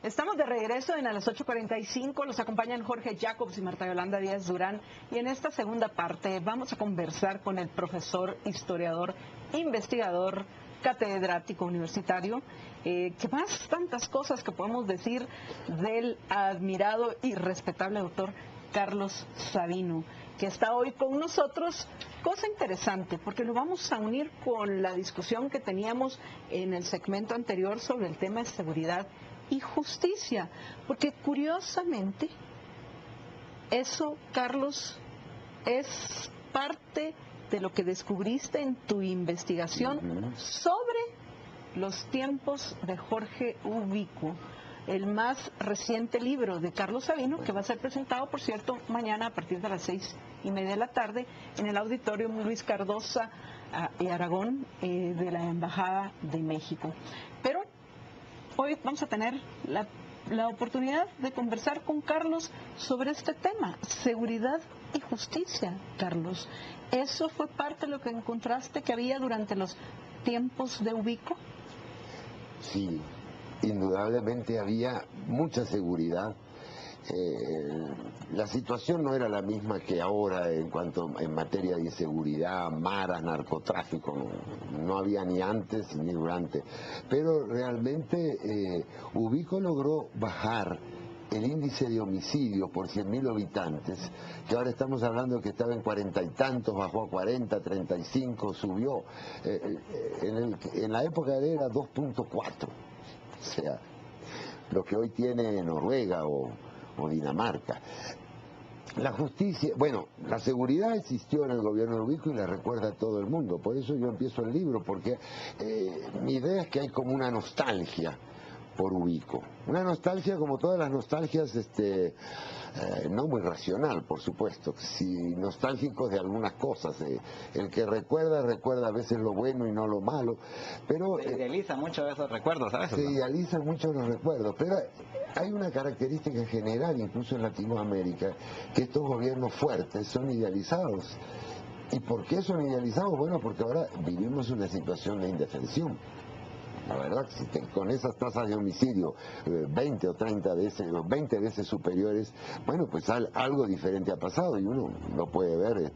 Estamos de regreso en a las 8:45, los acompañan Jorge Jacobs y Marta Yolanda Díaz Durán, y en esta segunda parte vamos a conversar con el profesor, historiador, investigador, catedrático universitario, que más tantas cosas que podemos decir del admirado y respetable doctor Carlos Sabino, que está hoy con nosotros. Cosa interesante, porque lo vamos a unir con la discusión que teníamos en el segmento anterior sobre el tema de seguridad y justicia, porque curiosamente eso, Carlos, es parte de lo que descubriste en tu investigación sobre los tiempos de Jorge Ubico, el más reciente libro de Carlos Sabino, que va a ser presentado, por cierto, mañana a partir de las 6:30 de la tarde en el Auditorio Luis Cardosa y Aragón de la Embajada de México. Pero hoy vamos a tener la oportunidad de conversar con Carlos sobre este tema, seguridad y justicia, Carlos. ¿Eso fue parte de lo que encontraste que había durante los tiempos de Ubico? Sí, indudablemente había mucha seguridad. La situación no era la misma que ahora en materia de inseguridad, maras, narcotráfico, no había ni antes ni durante, pero realmente Ubico logró bajar el índice de homicidios por 100.000 habitantes, que ahora estamos hablando que estaba en 40 y tantos, bajó a 40, 35, subió. En la época de él era 2.4, o sea, lo que hoy tiene Noruega o Dinamarca. La justicia, bueno, la seguridad existió en el gobierno de Ubico y la recuerda todo el mundo, por eso yo empiezo el libro, porque mi idea es que hay como una nostalgia por Ubico, una nostalgia como todas las nostalgias, no muy racional, por supuesto, si nostálgicos de algunas cosas. El que recuerda a veces lo bueno y no lo malo, pero se idealiza mucho esos recuerdos, ¿sabes? Se idealizan mucho los recuerdos, pero hay una característica general, incluso en Latinoamérica, que estos gobiernos fuertes son idealizados. ¿Y por qué son idealizados? Bueno, porque ahora vivimos una situación de indefensión. La verdad, si con esas tasas de homicidio 20 o 30 veces, 20 veces superiores, bueno, pues algo diferente ha pasado y uno lo puede ver,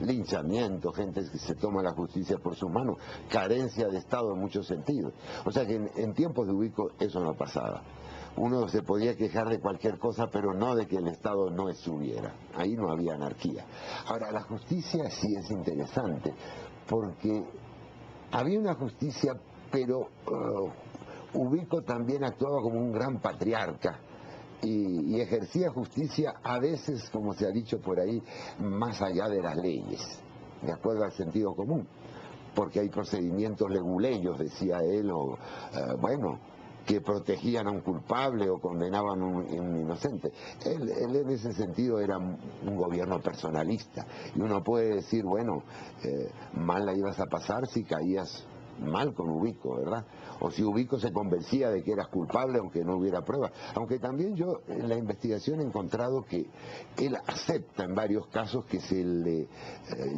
linchamiento, gente que se toma la justicia por sus manos, carencia de Estado en muchos sentidos. O sea que en tiempos de Ubico eso no pasaba. Uno se podía quejar de cualquier cosa, pero no de que el Estado no estuviera. Ahí no había anarquía. Ahora, la justicia sí es interesante, porque había una justicia, pero Ubico también actuaba como un gran patriarca y ejercía justicia a veces, como se ha dicho por ahí, más allá de las leyes, de acuerdo al sentido común, porque hay procedimientos leguleyos, decía él, o que protegían a un culpable o condenaban a un inocente. Él en ese sentido era un gobierno personalista, y uno puede decir, bueno, mal la ibas a pasar si caías mal con Ubico, ¿verdad? O si Ubico se convencía de que eras culpable aunque no hubiera pruebas. Aunque también yo en la investigación he encontrado que él acepta en varios casos que se le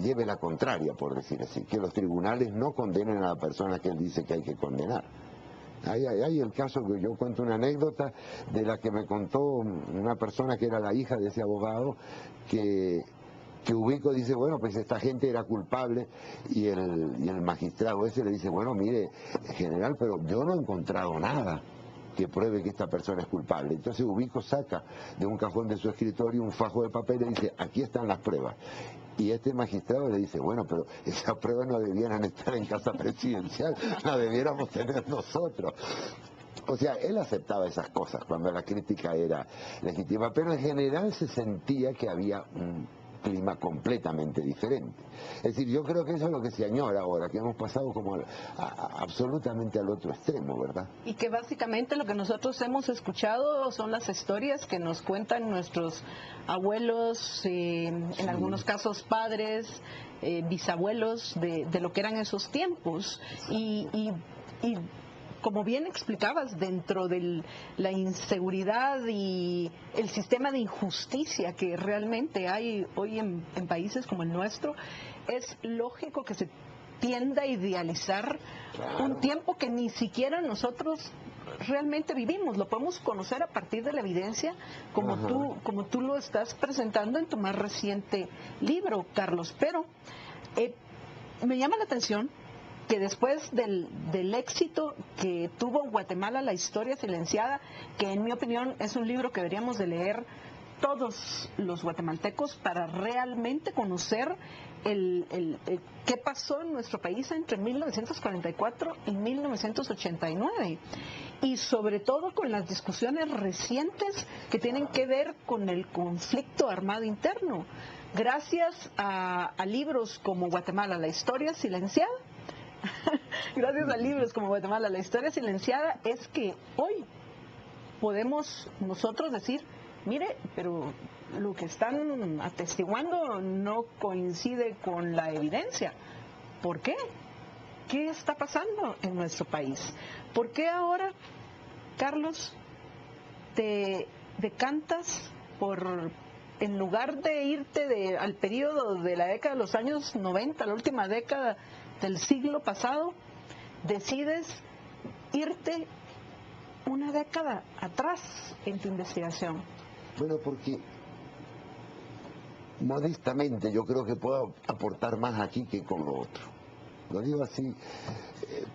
lleve la contraria, por decir así, que los tribunales no condenen a la persona que él dice que hay que condenar. Hay el caso que yo cuento, una anécdota de la que me contó una persona que era la hija de ese abogado, que Ubico dice, bueno, pues esta gente era culpable, y el magistrado ese le dice, bueno, mire, general, pero yo no he encontrado nada que pruebe que esta persona es culpable. Entonces Ubico saca de un cajón de su escritorio un fajo de papel y dice, aquí están las pruebas. Y este magistrado le dice, bueno, pero esas pruebas no debieran estar en casa presidencial, las debiéramos tener nosotros. O sea, él aceptaba esas cosas cuando la crítica era legítima, pero en general se sentía que había un clima completamente diferente. Es decir, yo creo que eso es lo que se añora ahora, que hemos pasado como absolutamente al otro extremo, ¿verdad? Y que básicamente lo que nosotros hemos escuchado son las historias que nos cuentan nuestros abuelos, en algunos casos padres, bisabuelos, de lo que eran esos tiempos. Y como bien explicabas, dentro de la inseguridad y el sistema de injusticia que realmente hay hoy en países como el nuestro, es lógico que se tienda a idealizar un tiempo que ni siquiera nosotros realmente vivimos. Lo podemos conocer a partir de la evidencia, como tú lo estás presentando en tu más reciente libro, Carlos. Pero me llama la atención que después del éxito que tuvo Guatemala, la historia silenciada, que en mi opinión es un libro que deberíamos de leer todos los guatemaltecos para realmente conocer qué pasó en nuestro país entre 1944 y 1989, y sobre todo con las discusiones recientes que tienen que ver con el conflicto armado interno. Gracias a libros como Guatemala, la historia silenciada, gracias a libros como Guatemala, la historia silenciada, es que hoy podemos nosotros decir, mire, pero lo que están atestiguando no coincide con la evidencia. ¿Por qué? ¿Qué está pasando en nuestro país? ¿Por qué ahora, Carlos, te decantas por, en lugar de irte al periodo de la década de los años 90, la última década del siglo pasado, decides irte una década atrás en tu investigación? Bueno, porque modestamente yo creo que puedo aportar más aquí que con lo otro. Lo digo así.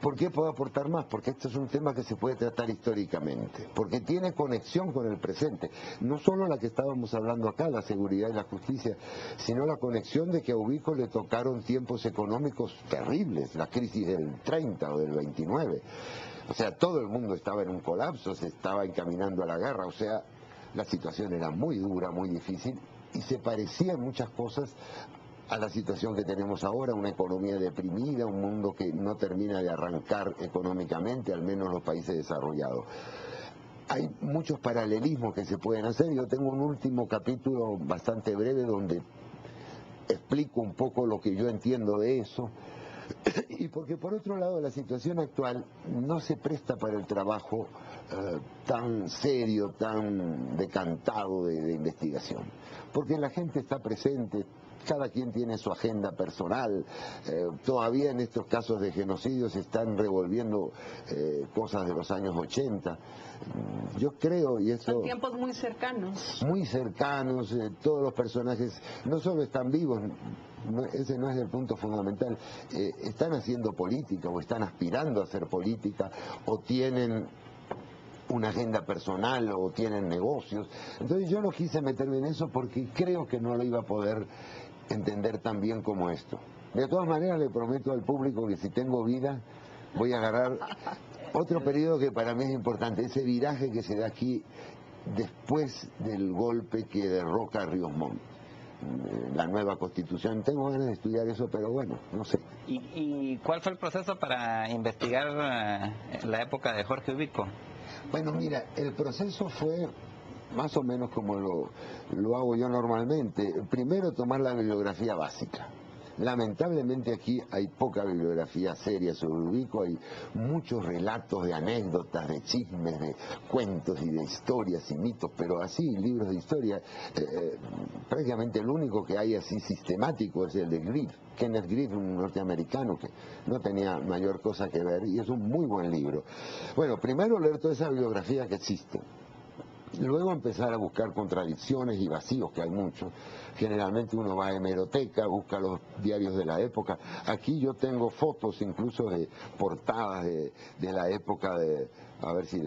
¿Por qué puedo aportar más? Porque esto es un tema que se puede tratar históricamente, porque tiene conexión con el presente. No solo la que estábamos hablando acá, la seguridad y la justicia, sino la conexión de que a Ubico le tocaron tiempos económicos terribles, la crisis del 30 o del 29. O sea, todo el mundo estaba en un colapso, se estaba encaminando a la guerra, o sea, la situación era muy dura, muy difícil, y se parecía en muchas cosas a la situación que tenemos ahora, una economía deprimida, un mundo que no termina de arrancar económicamente, al menos los países desarrollados. Hay muchos paralelismos que se pueden hacer. Yo tengo un último capítulo bastante breve donde explico un poco lo que yo entiendo de eso, y porque por otro lado la situación actual no se presta para el trabajo tan serio, tan decantado de investigación, porque la gente está presente, cada quien tiene su agenda personal, todavía en estos casos de genocidio se están revolviendo cosas de los años 80. Yo creo, y eso... Son tiempos muy cercanos. Muy cercanos, todos los personajes no solo están vivos, ese no es el punto fundamental, están haciendo política o están aspirando a hacer política o tienen una agenda personal o tienen negocios. Entonces yo no quise meterme en eso porque creo que no lo iba a poder entender tan bien como esto. De todas maneras le prometo al público que si tengo vida voy a agarrar otro periodo que para mí es importante, ese viraje que se da aquí después del golpe que derroca a Ríos Montt, la nueva constitución. Tengo ganas de estudiar eso, pero bueno, no sé. ¿Y cuál fue el proceso para investigar la época de Jorge Ubico? Bueno, mira, el proceso fue más o menos como lo hago yo normalmente. Primero, tomar la bibliografía básica. Lamentablemente aquí hay poca bibliografía seria sobre Ubico, hay muchos relatos de anécdotas, de chismes, de cuentos y de historias y mitos, pero así, libros de historia, prácticamente el único que hay así sistemático es el de Griff, Kenneth Griff, un norteamericano que no tenía mayor cosa que ver, y es un muy buen libro. Bueno, primero leer toda esa bibliografía que existe. Luego empezar a buscar contradicciones y vacíos, que hay muchos. Generalmente uno va a hemeroteca, busca los diarios de la época. Aquí yo tengo fotos incluso de portadas de la época, a ver si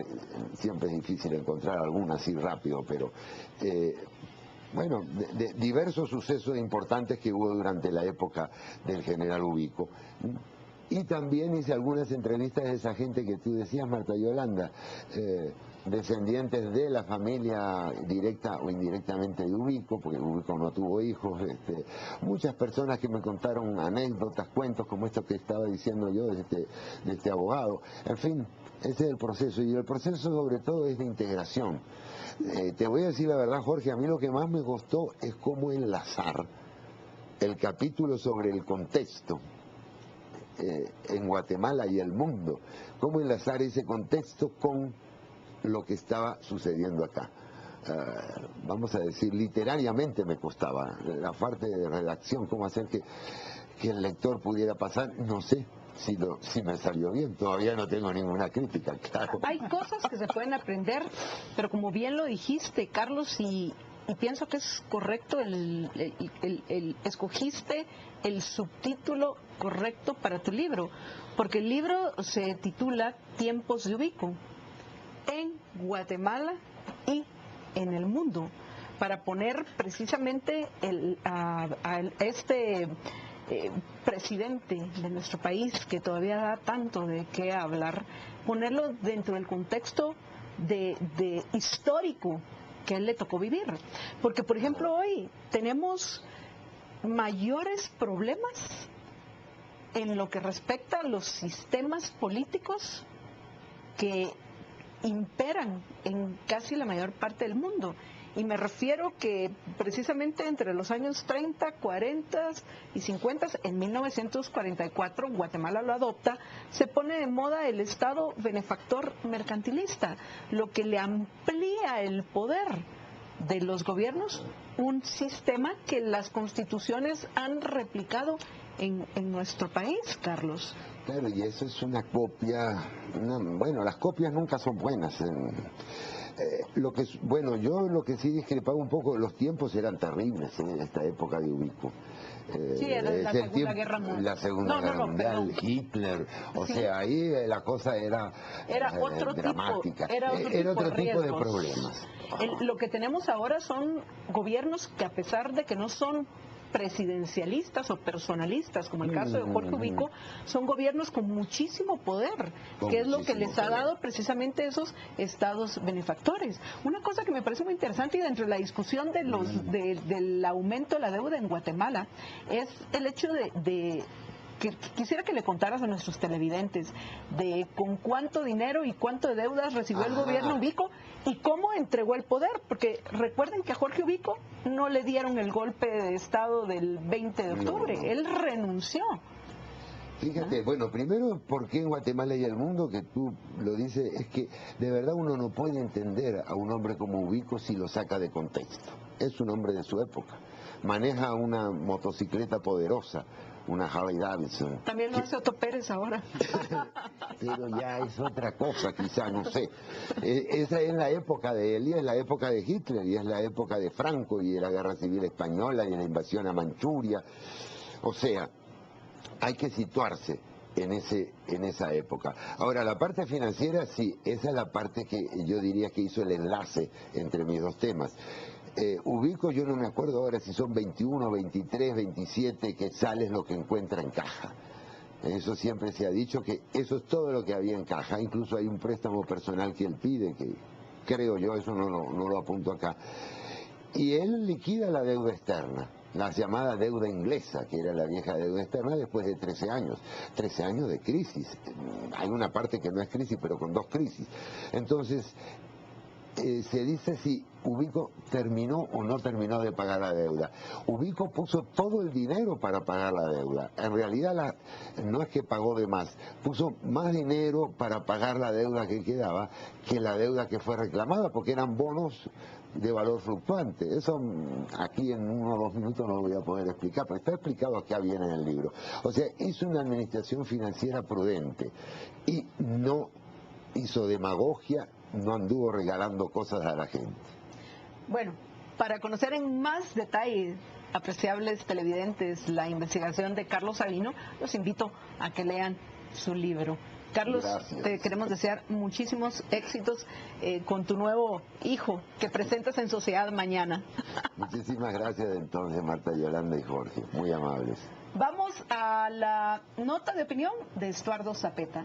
siempre es difícil encontrar alguna así rápido, pero bueno, de diversos sucesos importantes que hubo durante la época del general Ubico. Y también hice algunas entrevistas de esa gente que tú decías, Marta Yolanda, descendientes de la familia directa o indirectamente de Ubico, porque Ubico no tuvo hijos, muchas personas que me contaron anécdotas, cuentos como esto que estaba diciendo yo de este abogado. En fin, ese es el proceso, y el proceso sobre todo es de integración. Te voy a decir la verdad, Jorge, a mí lo que más me costó es cómo enlazar el capítulo sobre el contexto en Guatemala y el mundo, cómo enlazar ese contexto con lo que estaba sucediendo acá. Vamos a decir, literariamente me costaba, la parte de redacción, cómo hacer que el lector pudiera pasar, no sé, si me salió bien. Todavía no tengo ninguna crítica, claro. Hay cosas que se pueden aprender, pero como bien lo dijiste, Carlos, y pienso que es correcto, escogiste el subtítulo correcto para tu libro, porque el libro se titula Tiempos de Ubico, en Guatemala y en el mundo, para poner precisamente este presidente de nuestro país, que todavía da tanto de qué hablar, ponerlo dentro del contexto de histórico que a él le tocó vivir. Porque, por ejemplo, hoy tenemos mayores problemas en lo que respecta a los sistemas políticos que imperan en casi la mayor parte del mundo. Y me refiero que precisamente entre los años 30, 40 y 50, en 1944, Guatemala lo adopta, se pone de moda el Estado benefactor mercantilista, lo que le amplía el poder de los gobiernos, un sistema que las constituciones han replicado en nuestro país, Carlos. Claro, y eso es una copia, bueno, las copias nunca son buenas. Yo lo que sí discrepaba un poco, los tiempos eran terribles en esta época de Ubico. Sí, era la Segunda Guerra Mundial. La Segunda Guerra Mundial, Hitler, o sea, ahí la cosa era otro dramática. Era otro tipo de problemas. Lo que tenemos ahora son gobiernos que, a pesar de que no son presidencialistas o personalistas, como el caso de Jorge Ubico, son gobiernos con muchísimo poder, que es lo que les ha dado precisamente esos estados benefactores. Una cosa que me parece muy interesante, y dentro de la discusión del aumento de la deuda en Guatemala, es el hecho de que quisiera que le contaras a nuestros televidentes de con cuánto dinero y cuánto de deudas recibió el gobierno Ubico y cómo entregó el poder, porque recuerden que a Jorge Ubico no le dieron el golpe de estado del 20 de octubre, él renunció. Fíjate, bueno, primero, ¿por qué en Guatemala y el mundo? Que tú lo dices, es que de verdad uno no puede entender a un hombre como Ubico si lo saca de contexto. Es un hombre de su época, maneja una motocicleta poderosa, una Harley Davidson. También lo hace Otto Pérez ahora. Pero ya es otra cosa, quizá, no sé. Esa es la época de él, y es la época de Hitler, y es la época de Franco, y de la Guerra Civil Española, y de la invasión a Manchuria. O sea, hay que situarse en esa época. Ahora, la parte financiera, sí, esa es la parte que yo diría que hizo el enlace entre mis dos temas. Ubico, yo no me acuerdo ahora si son 21, 23, 27 quetzales lo que encuentra en caja. Eso siempre se ha dicho, que eso es todo lo que había en caja. Incluso hay un préstamo personal que él pide, que creo yo, eso no lo apunto acá. Y él liquida la deuda externa, la llamada deuda inglesa, que era la vieja deuda externa, después de 13 años. 13 años de crisis. Hay una parte que no es crisis, pero con dos crisis. Entonces, se dice si Ubico terminó o no terminó de pagar la deuda. Ubico puso todo el dinero para pagar la deuda. En realidad no es que pagó de más, puso más dinero para pagar la deuda que quedaba que la deuda que fue reclamada, porque eran bonos de valor fluctuante. Eso aquí en 1 o 2 minutos no lo voy a poder explicar, pero está explicado acá bien en el libro. O sea, hizo una administración financiera prudente y no hizo demagogia, no anduvo regalando cosas a la gente. Bueno, para conocer en más detalle, apreciables televidentes, la investigación de Carlos Sabino, los invito a que lean su libro. Carlos, gracias. Te queremos desear muchísimos éxitos con tu nuevo hijo que presentas en Sociedad mañana. Muchísimas gracias entonces, Marta, Yolanda y Jorge, muy amables. Vamos a la nota de opinión de Estuardo Zapeta.